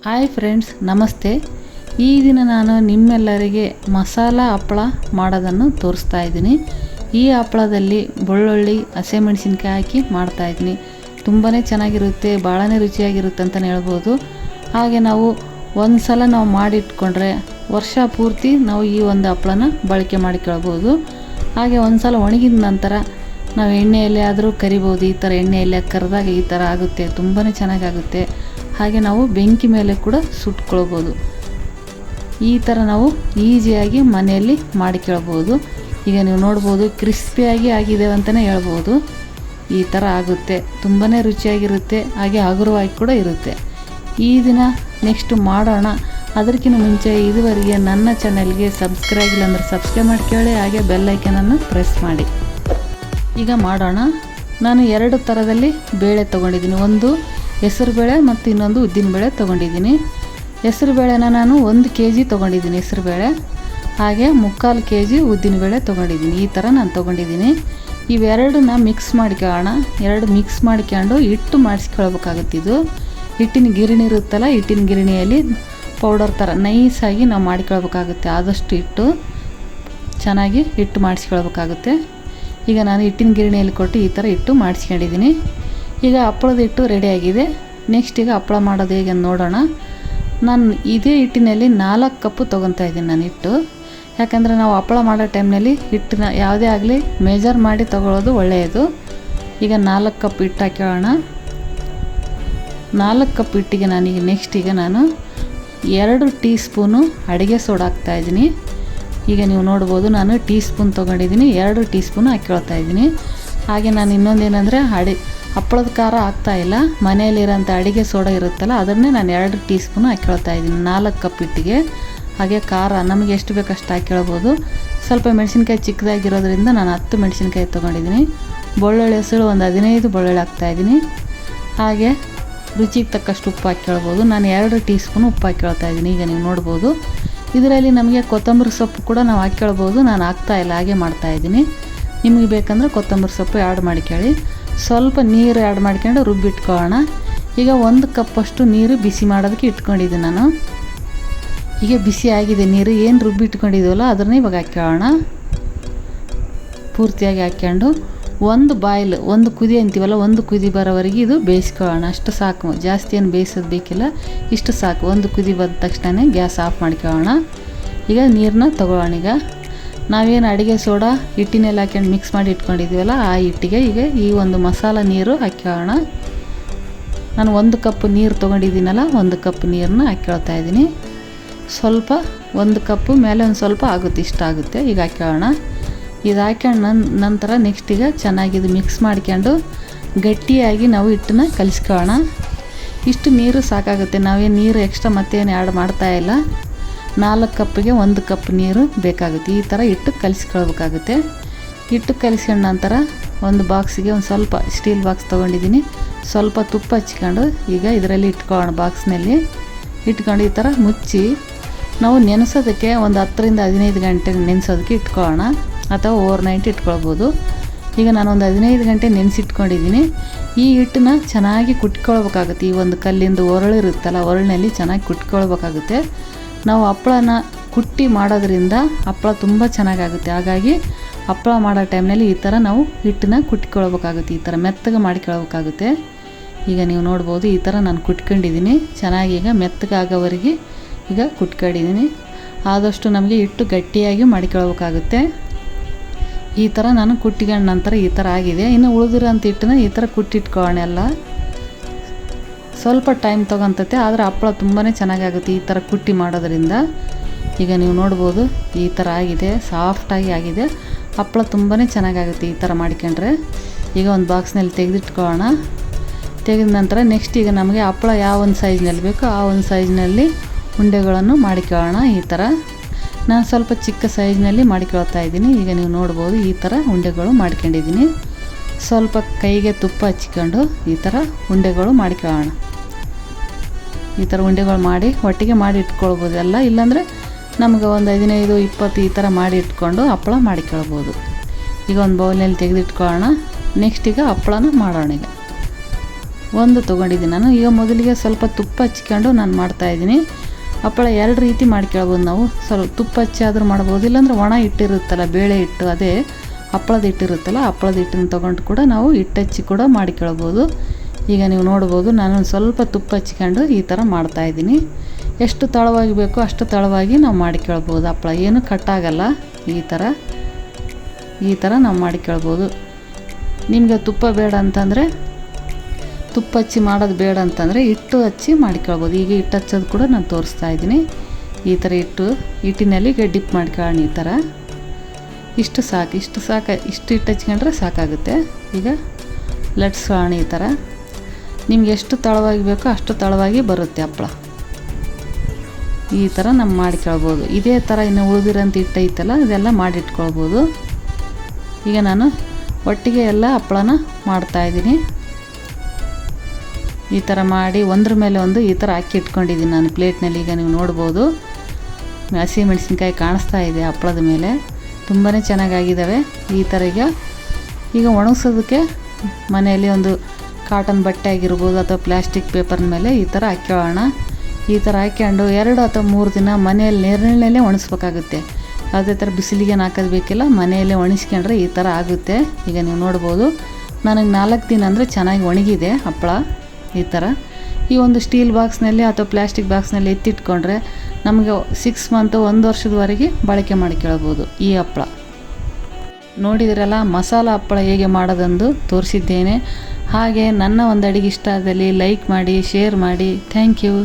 Hi friends, ನಮಸ್ತೆ. ಈ ದಿನ ನಾನು ನಿಮ್ಮೆಲ್ಲರಿಗೆ ಮಸಾಲ ಹಪ್ಪಳ ಮಾಡೋದನ್ನು ತೋರಿಸ್ತಾ ಇದ್ದೀನಿ. ಈ ಹಪ್ಪಳದಲ್ಲಿ ಬೆಳ್ಳುಳ್ಳಿ, ಹಸಿಮೆಣಸಿನ್ಕಾಯಿ ಹಾಕಿ ಮಾಡ್ತಾಯಿದ್ದೀನಿ. ತುಂಬಾ ಚೆನ್ನಾಗಿರುತ್ತೆ, ಭಾಳನೇ ರುಚಿಯಾಗಿರುತ್ತೆ ಅಂತಲೇ ಹೇಳ್ಬೋದು. ಹಾಗೆ ನಾವು ಒಂದು ಸಲ ನಾವು ಮಾಡಿಟ್ಕೊಂಡ್ರೆ ವರ್ಷ ಪೂರ್ತಿ ನಾವು ಈ ಒಂದು ಹಪ್ಪಳನ ಬಳಕೆ ಮಾಡಿಕೊಳ್ಬೋದು. ಹಾಗೆ ಒಂದು ಸಲ ಒಣಗಿದ ನಂತರ ನಾವು ಎಣ್ಣೆಯಲ್ಲಿ ಆದರೂ ಕರಿಬೋದು. ಈ ಥರ ಎಣ್ಣೆಯಲ್ಲಿ ಕರೆದಾಗ ಈ ಥರ ಆಗುತ್ತೆ, ತುಂಬಾ ಚೆನ್ನಾಗಾಗುತ್ತೆ. ಹಾಗೆ ನಾವು ಬೆಂಕಿ ಮೇಲೆ ಕೂಡ ಸುಟ್ಕೊಳ್ಬೋದು. ಈ ಥರ ನಾವು ಈಸಿಯಾಗಿ ಮನೆಯಲ್ಲಿ ಮಾಡಿಕೊಳ್ಬೋದು. ಈಗ ನೀವು ನೋಡ್ಬೋದು, ಕ್ರಿಸ್ಪಿಯಾಗಿ ಆಗಿದೆ ಅಂತಲೇ ಹೇಳ್ಬೋದು. ಈ ಥರ ಆಗುತ್ತೆ, ತುಂಬಾ ರುಚಿಯಾಗಿರುತ್ತೆ. ಹಾಗೆ ಹಗುರವಾಗಿ ಕೂಡ ಇರುತ್ತೆ. ಈ ದಿನ ನೆಕ್ಸ್ಟ್ ಮಾಡೋಣ. ಅದಕ್ಕಿಂತ ಮುಂಚೆ ಇದುವರೆಗೆ ನನ್ನ ಚಾನಲ್ಗೆ ಸಬ್ಸ್ಕ್ರೈಬ್ ಇಲ್ಲ ಅಂದರೆ ಸಬ್ಸ್ಕ್ರೈಬ್ ಮಾಡ್ಕೊಳ್ಳಿ. ಹಾಗೆ ಬೆಲ್ ಐಕನನ್ನು ಪ್ರೆಸ್ ಮಾಡಿ. ಈಗ ಮಾಡೋಣ. ನಾನು 2 ಥರದಲ್ಲಿ ಬೇಳೆ ತೊಗೊಂಡಿದ್ದೀನಿ. ಒಂದು ಹೆಸರು ಬೇಳೆ ಮತ್ತು ಇನ್ನೊಂದು ಉದ್ದಿನ ಬೇಳೆ ತೊಗೊಂಡಿದ್ದೀನಿ. ಹೆಸರು ಬೇಳೆನ ನಾನು 1 kg ತೊಗೊಂಡಿದ್ದೀನಿ ಹೆಸರು ಬೇಳೆ. ಹಾಗೆ 3/4 kg ಉದ್ದಿನ ಬೇಳೆ ತೊಗೊಂಡಿದ್ದೀನಿ. ಈ ಥರ ನಾನು ತೊಗೊಂಡಿದ್ದೀನಿ. ಇವೆರಡನ್ನ ಮಿಕ್ಸ್ ಮಾಡ್ಕೊಳ್ಳೋಣ. 2 ಮಿಕ್ಸ್ ಮಾಡ್ಕೊಂಡು ಹಿಟ್ಟು ಮಾಡಿಸ್ಕೊಳ್ಬೇಕಾಗುತ್ತೆ. ಇದು ಹಿಟ್ಟಿನ ಗಿರಣಿ ಇರುತ್ತಲ್ಲ, ಹಿಟ್ಟಿನ ಗಿರಣಿಯಲ್ಲಿ ಪೌಡರ್ ಥರ ನೈಸಾಗಿ ನಾವು ಮಾಡಿಕೊಳ್ಬೇಕಾಗುತ್ತೆ. ಆದಷ್ಟು ಹಿಟ್ಟು ಚೆನ್ನಾಗಿ ಹಿಟ್ಟು ಮಾಡಿಸ್ಕೊಳ್ಬೇಕಾಗುತ್ತೆ. ಈಗ ನಾನು ಹಿಟ್ಟಿನ ಗಿರಣಿಯಲ್ಲಿ ಕೊಟ್ಟು ಈ ಥರ ಹಿಟ್ಟು ಮಾಡಿಸ್ಕೊಂಡಿದ್ದೀನಿ. ಈಗ ಹಪ್ಪಳದ ಹಿಟ್ಟು ರೆಡಿಯಾಗಿದೆ. ನೆಕ್ಸ್ಟ್ ಈಗ ಹಪ್ಪಳ ಮಾಡೋದು ಹೇಗೆ ನೋಡೋಣ. ನಾನು ಇದೇ ಹಿಟ್ಟಿನಲ್ಲಿ 4 ಕಪ್ಪು ತೊಗೊತಾ ಇದ್ದೀನಿ ನಾನು ಹಿಟ್ಟು. ಯಾಕಂದರೆ ನಾವು ಹಪ್ಪಳ ಮಾಡೋ ಟೈಮ್ನಲ್ಲಿ ಹಿಟ್ಟನ್ನ ಯಾವುದೇ ಆಗಲಿ ಮೆಜರ್ ಮಾಡಿ ತೊಗೊಳ್ಳೋದು ಒಳ್ಳೆಯದು. ಈಗ 4 ಕಪ್ ಹಿಟ್ಟು ಹಾಕೊಳ್ಳೋಣ. 4 ಕಪ್ ಹಿಟ್ಟಿಗೆ ನಾನೀಗ ನೆಕ್ಸ್ಟ್ ಈಗ ನಾನು 2 ಟೀ ಸ್ಪೂನು ಅಡುಗೆ ಸೋಡಾ ಹಾಕ್ತಾಯಿದ್ದೀನಿ. ಈಗ ನೀವು ನೋಡ್ಬೋದು, ನಾನು ಟೀ ಸ್ಪೂನ್ ತೊಗೊಂಡಿದ್ದೀನಿ. 2 ಟೀ ಸ್ಪೂನು ಹಾಕ್ಕೊಳ್ತಾ ಇದ್ದೀನಿ. ಹಾಗೆ ನಾನು ಇನ್ನೊಂದೇನೆಂದರೆ ಹಪ್ಪಳದ ಖಾರ ಹಾಕ್ತಾಯಿಲ್ಲ, ಮನೆಯಲ್ಲಿರೋಂಥ ಅಡುಗೆ ಸೋಡಾ ಇರುತ್ತಲ್ಲ ಅದನ್ನೇ ನಾನು 2 ಟೀ ಸ್ಪೂನು ಹಾಕ್ಕೊಳ್ತಾ ಇದ್ದೀನಿ 4 ಕಪ್ ಹಿಟ್ಟಿಗೆ. ಹಾಗೆ ಖಾರ ನಮಗೆ ಎಷ್ಟು ಬೇಕಷ್ಟು ಹಾಕ್ಕೊಳ್ಬೋದು. ಸ್ವಲ್ಪ ಮೆಣಸಿನ್ಕಾಯಿ ಚಿಕ್ಕದಾಗಿರೋದ್ರಿಂದ ನಾನು 10 ಮೆಣಸಿನ್ಕಾಯಿ ತೊಗೊಂಡಿದ್ದೀನಿ. ಬೆಳ್ಳುಳ್ಳಿ ಹೆಸರು ಒಂದು 15 ಬೆಳ್ಳುಳ್ಳಿ ಹಾಕ್ತಾಯಿದ್ದೀನಿ. ಹಾಗೆ ರುಚಿಗೆ ತಕ್ಕಷ್ಟು ಉಪ್ಪು ಹಾಕ್ಕೊಳ್ಬೋದು. ನಾನು 2 ಟೀ ಸ್ಪೂನು ಉಪ್ಪು ಹಾಕ್ಕೊಳ್ತಾ ಇದ್ದೀನಿ. ಈಗ ನೀವು ನೋಡ್ಬೋದು, ಇದರಲ್ಲಿ ನಮಗೆ ಕೊತ್ತಂಬರಿ ಸೊಪ್ಪು ಕೂಡ ನಾವು ಹಾಕ್ಕೊಳ್ಬೋದು. ನಾನು ಹಾಕ್ತಾಯಿಲ್ಲ, ಹಾಗೆ ಮಾಡ್ತಾಯಿದ್ದೀನಿ. ನಿಮಗೆ ಬೇಕಂದ್ರೆ ಕೊತ್ತಂಬರಿ ಸೊಪ್ಪು ಆ್ಯಡ್ ಮಾಡ್ಕೊಳ್ಳಿ. ಸ್ವಲ್ಪ ನೀರು ಆ್ಯಡ್ ಮಾಡ್ಕೊಂಡು ರುಬ್ಬಿಟ್ಕೊಳ್ಳೋಣ. ಈಗ 1 ಕಪ್ಪಷ್ಟು ನೀರು ಬಿಸಿ ಮಾಡೋದಕ್ಕೆ ಇಟ್ಕೊಂಡಿದ್ದೀನಿ ನಾನು. ಈಗ ಬಿಸಿ ಆಗಿದೆ ನೀರು. ಏನು ರುಬ್ಬಿಟ್ಕೊಂಡಿದ್ದೀವಲ್ಲ ಅದನ್ನ ಇವಾಗ ಹಾಕ್ಕೊಳ್ಳೋಣ. ಪೂರ್ತಿಯಾಗಿ ಹಾಕ್ಕೊಂಡು ಒಂದು ಕುದಿ ಅಂತೀವಲ್ಲ, 1 ಕುದಿ ಬರೋವರೆಗೆ ಇದು ಬೇಯಿಸ್ಕೊಳ್ಳೋಣ. ಅಷ್ಟು ಸಾಕು, ಜಾಸ್ತಿ ಏನು ಬೇಯಿಸೋದು ಬೇಕಿಲ್ಲ, ಇಷ್ಟು ಸಾಕು. 1 ಕುದಿ ಬಂದ ತಕ್ಷಣ ಗ್ಯಾಸ್ ಆಫ್ ಮಾಡ್ಕೊಳ್ಳೋಣ. ಈಗ ನೀರನ್ನ ತೊಗೊಳ್ಳೋಣ. ಈಗ ನಾವೇನು ಅಡುಗೆ ಸೋಡಾ ಹಿಟ್ಟಿನೆಲ್ಲ ಹಾಕ್ಕೊಂಡು ಮಿಕ್ಸ್ ಮಾಡಿ ಇಟ್ಕೊಂಡಿದ್ದೀವಲ್ಲ ಆ ಹಿಟ್ಟಿಗೆ ಈಗ ಈ ಒಂದು ಮಸಾಲ ನೀರು ಹಾಕ್ಕೊಳ್ಳೋಣ. ನಾನು 1 ಕಪ್ ನೀರು ತೊಗೊಂಡಿದ್ದೀನಲ್ಲ, 1 ಕಪ್ ನೀರನ್ನ ಹಾಕ್ಕೊಳ್ತಾ ಇದ್ದೀನಿ. ಸ್ವಲ್ಪ 1 ಕಪ್ಪು ಮೇಲೆ ಒಂದು ಸ್ವಲ್ಪ ಆಗುತ್ತೆ, ಇಷ್ಟ ಆಗುತ್ತೆ. ಈಗ ಹಾಕ್ಕೊಳ್ಳೋಣ. ಇದು ಹಾಕ್ಕೊಂಡು ನಂತರ ನೆಕ್ಸ್ಟ್ ಈಗ ಚೆನ್ನಾಗಿದು ಮಿಕ್ಸ್ ಮಾಡ್ಕೊಂಡು ಗಟ್ಟಿಯಾಗಿ ನಾವು ಹಿಟ್ಟನ್ನ ಕಲಿಸ್ಕೊಳ್ಳೋಣ. ಇಷ್ಟು ನೀರು ಸಾಕಾಗುತ್ತೆ. ನಾವೇನು ನೀರು ಎಕ್ಸ್ಟ್ರಾ ಮತ್ತೇನು ಆ್ಯಡ್ ಮಾಡ್ತಾಯಿಲ್ಲ. 4 ಕಪ್ಪಿಗೆ 1 ಕಪ್ ನೀರು ಬೇಕಾಗುತ್ತೆ. ಈ ಥರ ಹಿಟ್ಟು ಕಲಿಸ್ಕೊಳ್ಬೇಕಾಗುತ್ತೆ. ಹಿಟ್ಟು ಕಲಿಸ್ಕೊಂಡ ನಂತರ ಒಂದು ಬಾಕ್ಸಿಗೆ ಒಂದು ಸ್ವಲ್ಪ ಸ್ಟೀಲ್ ಬಾಕ್ಸ್ ತೊಗೊಂಡಿದ್ದೀನಿ. ಸ್ವಲ್ಪ ತುಪ್ಪ ಹಚ್ಕೊಂಡು ಈಗ ಇದರಲ್ಲಿ ಇಟ್ಕೊಳ್ಳೋಣ. ಬಾಕ್ಸ್ನಲ್ಲಿ ಇಟ್ಕೊಂಡು ಈ ಥರ ಮುಚ್ಚಿ ನಾವು ನೆನೆಸೋದಕ್ಕೆ ಒಂದು 10ರಿಂದ 15 ಗಂಟೆ ನೆನೆಸೋದಕ್ಕೆ ಇಟ್ಕೊಳ್ಳೋಣ, ಅಥವಾ ಓವರ್ನೈಟ್ ಇಟ್ಕೊಳ್ಬೋದು. ಈಗ ನಾನು ಒಂದು 15 ಗಂಟೆ ನೆನೆಸಿಟ್ಕೊಂಡಿದ್ದೀನಿ. ಈ ಹಿಟ್ಟನ್ನ ಚೆನ್ನಾಗಿ ಕುಟ್ಕೊಳ್ಬೇಕಾಗುತ್ತೆ. ಈ ಒಂದು ಕಲ್ಲಿಂದು ಒರಳು ಇರುತ್ತಲ್ಲ, ಒರಳಿನಲ್ಲಿ ಚೆನ್ನಾಗಿ ಕುಟ್ಕೊಳ್ಬೇಕಾಗುತ್ತೆ. ನಾವು ಹಪ್ಪಳನ ಕುಟ್ಟಿ ಮಾಡೋದ್ರಿಂದ ಹಪ್ಪಳ ತುಂಬ ಚೆನ್ನಾಗಾಗುತ್ತೆ. ಹಾಗಾಗಿ ಹಪ್ಪಳ ಮಾಡೋ ಟೈಮ್ನಲ್ಲಿ ಈ ಥರ ನಾವು ಹಿಟ್ಟನ್ನ ಕುಟ್ಕೊಳ್ಬೇಕಾಗುತ್ತೆ. ಈ ಥರ ಮೆತ್ತಗೆ ಮಾಡಿಕೊಳ್ಬೇಕಾಗುತ್ತೆ. ಈಗ ನೀವು ನೋಡ್ಬೋದು, ಈ ಥರ ನಾನು ಕುಟ್ಕೊಂಡಿದ್ದೀನಿ. ಚೆನ್ನಾಗಿ ಈಗ ಮೆತ್ತಗಾಗೋವರೆಗೆ ಈಗ ಕುಟ್ಕೊಂಡಿದ್ದೀನಿ. ಆದಷ್ಟು ನಮಗೆ ಹಿಟ್ಟು ಗಟ್ಟಿಯಾಗಿ ಮಾಡಿಕೊಳ್ಬೇಕಾಗುತ್ತೆ. ಈ ಥರ ನಾನು ಕುಟ್ಟಿಕೊಂಡ ನಂತರ ಈ ಥರ ಆಗಿದೆ. ಇನ್ನು ಉಳಿದಿರೋಂಥ ಹಿಟ್ಟನ್ನ ಈ ಥರ ಕುಟ್ಟಿಟ್ಕೊಳ್ಳೋಣ. ಎಲ್ಲ ಸ್ವಲ್ಪ ಟೈಮ್ ತೊಗೊತೈತೆ, ಆದರೆ ಹಪ್ಪಳ ತುಂಬಾ ಚೆನ್ನಾಗಾಗುತ್ತೆ ಈ ಥರ ಕುಟ್ಟಿ ಮಾಡೋದ್ರಿಂದ. ಈಗ ನೀವು ನೋಡ್ಬೋದು, ಈ ಥರ ಆಗಿದೆ, ಸಾಫ್ಟಾಗಿ ಆಗಿದೆ. ಹಪ್ಪಳ ತುಂಬಾ ಚೆನ್ನಾಗಾಗುತ್ತೆ ಈ ಥರ ಮಾಡಿಕೊಂಡ್ರೆ. ಈಗ ಒಂದು ಬಾಕ್ಸ್ನಲ್ಲಿ ತೆಗೆದಿಟ್ಕೊಳ್ಳೋಣ. ತೆಗೆದ ನಂತರ ನೆಕ್ಸ್ಟ್ ಈಗ ನಮಗೆ ಹಪ್ಪಳ ಯಾವ ಒಂದು ಸೈಜ್ನಲ್ಲಿ ಬೇಕೋ ಆ ಒಂದು ಸೈಜ್ನಲ್ಲಿ ಉಂಡೆಗಳನ್ನು ಮಾಡಿಕೊಳ್ಳೋಣ. ಈ ಥರ ನಾನು ಸ್ವಲ್ಪ ಚಿಕ್ಕ ಸೈಜ್ನಲ್ಲಿ ಮಾಡಿಕೊಳ್ತಾ ಇದ್ದೀನಿ. ಈಗ ನೀವು ನೋಡ್ಬೋದು, ಈ ಥರ ಉಂಡೆಗಳು ಮಾಡ್ಕೊಂಡಿದ್ದೀನಿ. ಸ್ವಲ್ಪ ಕೈಗೆ ತುಪ್ಪ ಹಚ್ಕೊಂಡು ಈ ಥರ ಉಂಡೆಗಳು ಮಾಡಿಕೊಳ್ಳೋಣ. ಈ ಥರ ಉಂಡೆಗಳು ಮಾಡಿ ಒಟ್ಟಿಗೆ ಮಾಡಿ ಇಟ್ಕೊಳ್ಬೋದು ಎಲ್ಲ. ಇಲ್ಲಾಂದರೆ ನಮಗೆ ಒಂದು 15-20 ಈ ಥರ ಮಾಡಿ ಇಟ್ಕೊಂಡು ಹಪ್ಪಳ ಮಾಡಿಕೊಳ್ಬೋದು. ಈಗ ಒಂದು ಬೌಲ್ನಲ್ಲಿ ತೆಗೆದಿಟ್ಕೊಳ್ಳೋಣ. ನೆಕ್ಸ್ಟ್ ಈಗ ಹಪ್ಪಳನ ಮಾಡೋಣ. ಈಗ ಒಂದು ತೊಗೊಂಡಿದ್ದೀನಿ ನಾನು. ಈಗ ಮೊದಲಿಗೆ ಸ್ವಲ್ಪ ತುಪ್ಪ ಹಚ್ಕೊಂಡು ನಾನು ಮಾಡ್ತಾಯಿದ್ದೀನಿ. ಹಪ್ಪಳ 2 ರೀತಿ ಮಾಡ್ಕೊಳ್ಬೋದು ನಾವು. ಸ್ವಲ್ಪ ತುಪ್ಪ ಹಚ್ಚಿ ಆದರೂ ಮಾಡ್ಬೋದು, ಇಲ್ಲಾಂದ್ರೆ ಒಣ ಹಿಟ್ಟಿರುತ್ತಲ್ಲ, ಬೇಳೆ ಹಿಟ್ಟು, ಅದೇ ಹಪ್ಪಳದ ಹಿಟ್ಟಿರುತ್ತಲ್ಲ, ಹಪ್ಪಳದ ಹಿಟ್ಟನ್ನು ತೊಗೊಂಡು ಕೂಡ ನಾವು ಹಿಟ್ಟು ಹಚ್ಚಿ ಕೂಡ ಮಾಡ್ಕೊಳ್ಬೋದು. ಈಗ ನೀವು ನೋಡ್ಬೋದು, ನಾನು ಸ್ವಲ್ಪ ತುಪ್ಪ ಹಚ್ಕೊಂಡು ಈ ಥರ ಮಾಡ್ತಾಯಿದ್ದೀನಿ. ಎಷ್ಟು ತಳವಾಗಿ ಬೇಕೋ ಅಷ್ಟು ತಳವಾಗಿ ನಾವು ಮಾಡ್ಕೊಳ್ಬೋದು. ಹಪ್ಪಳ ಏನು ಕಟ್ಟಾಗಲ್ಲ. ಈ ಥರ ನಾವು ಮಾಡ್ಕೊಳ್ಬೋದು. ನಿಮಗೆ ತುಪ್ಪ ಬೇಡ ಅಂತಂದರೆ, ತುಪ್ಪ ಹಚ್ಚಿ ಮಾಡೋದು ಬೇಡ ಅಂತಂದರೆ ಹಿಟ್ಟು ಹಚ್ಚಿ ಮಾಡ್ಕೊಳ್ಬೋದು. ಈಗ ಹಿಟ್ಟು ಹಚ್ಚೋದು ಕೂಡ ನಾನು ತೋರಿಸ್ತಾ ಇದ್ದೀನಿ. ಈ ಥರ ಹಿಟ್ಟಿನಲ್ಲಿ ಡಿಪ್ ಮಾಡ್ಕೊಳ್ಳೋಣ. ಈ ಥರ ಇಷ್ಟು ಸಾಕು, ಇಷ್ಟು ಹಿಟ್ಟು ಹಚ್ಕೊಂಡ್ರೆ ಸಾಕಾಗುತ್ತೆ. ಈಗ ಲಟ್ಸೋಣ. ಈ ಥರ ನಿಮ್ಗೆ ಎಷ್ಟು ತಳವಾಗಿ ಬೇಕೋ ಅಷ್ಟು ತಳವಾಗಿ ಬರುತ್ತೆ ಹಪ್ಪಳ. ಈ ಥರ ನಾವು ಮಾಡ್ಕೊಳ್ಬೋದು. ಇದೇ ಥರ ಇನ್ನು ಉಳಿದಿರೋಂಥ ಹಿಟ್ಟು ಐತಲ್ಲ, ಇದೆಲ್ಲ ಮಾಡಿಟ್ಕೊಳ್ಬೋದು. ಈಗ ನಾನು ಒಟ್ಟಿಗೆ ಎಲ್ಲ ಹಪ್ಪಳನ ಮಾಡ್ತಾಯಿದ್ದೀನಿ. ಈ ಥರ ಮಾಡಿ ಒಂದ್ರ ಮೇಲೆ ಒಂದು ಈ ಥರ ಹಾಕಿ ಇಟ್ಕೊಂಡಿದ್ದೀನಿ ನಾನು ಪ್ಲೇಟ್ನಲ್ಲಿ. ಈಗ ನೀವು ನೋಡ್ಬೋದು, ಹಸಿಮೆಣಸಿನ್ಕಾಯಿ ಕಾಣಿಸ್ತಾ ಇದೆ ಹಪ್ಪಳದ ಮೇಲೆ. ತುಂಬಾ ಚೆನ್ನಾಗಿದ್ದಾವೆ. ಈ ಥರ ಈಗ ಒಣಗಿಸೋದಕ್ಕೆ ಮನೆಯಲ್ಲಿ ಒಂದು ಕಾಟನ್ ಬಟ್ಟೆ ಆಗಿರ್ಬೋದು ಅಥವಾ ಪ್ಲಾಸ್ಟಿಕ್ ಪೇಪರ್ ಮೇಲೆ ಈ ಥರ ಹಾಕ್ಕೊಳ್ಳೋಣ. ಈ ಥರ ಹಾಕ್ಕೊಂಡು 2 ಅಥವಾ 3 ದಿನ ಮನೆಯಲ್ಲಿ ನೆರಳಲ್ಲೇ ಒಣಗಿಸ್ಬೇಕಾಗುತ್ತೆ. ಯಾವುದೇ ಥರ ಬಿಸಿಲಿಗೆ ಹಾಕೋದು ಬೇಕಿಲ್ಲ, ಮನೆಯಲ್ಲೇ ಒಣಗಿಸ್ಕೊಂಡ್ರೆ ಈ ಥರ ಆಗುತ್ತೆ. ಈಗ ನೀವು ನೋಡ್ಬೋದು, ನನಗೆ 4 ದಿನ ಅಂದರೆ ಚೆನ್ನಾಗಿ ಒಣಗಿದೆ ಹಪ್ಪಳ. ಈ ಥರ ಈ ಒಂದು ಸ್ಟೀಲ್ ಬಾಕ್ಸ್ನಲ್ಲಿ ಅಥವಾ ಪ್ಲಾಸ್ಟಿಕ್ ಬಾಕ್ಸ್ನಲ್ಲಿ ಎತ್ತಿಟ್ಕೊಂಡ್ರೆ ನಮಗೆ 6 ಮಂತು 1 ವರ್ಷದವರೆಗೆ ಬಳಕೆ ಮಾಡಿಕೊಳ್ಳಬಹುದು ಈ ಹಪ್ಪಳ. ನೋಡಿದ್ರಲ್ಲ, ಮಸಾಲ ಹಪ್ಪಳ ಹೇಗೆ ಮಾಡೋದೆಂದು ತೋರಿಸಿದ್ದೇನೆ. ಹಾಗೆ ನನ್ನ ಒಂದು ಅಡಿಗೆ ಇಷ್ಟ ಆದಲ್ಲಿ ಲೈಕ್ ಮಾಡಿ, ಶೇರ್ ಮಾಡಿ. Thank you.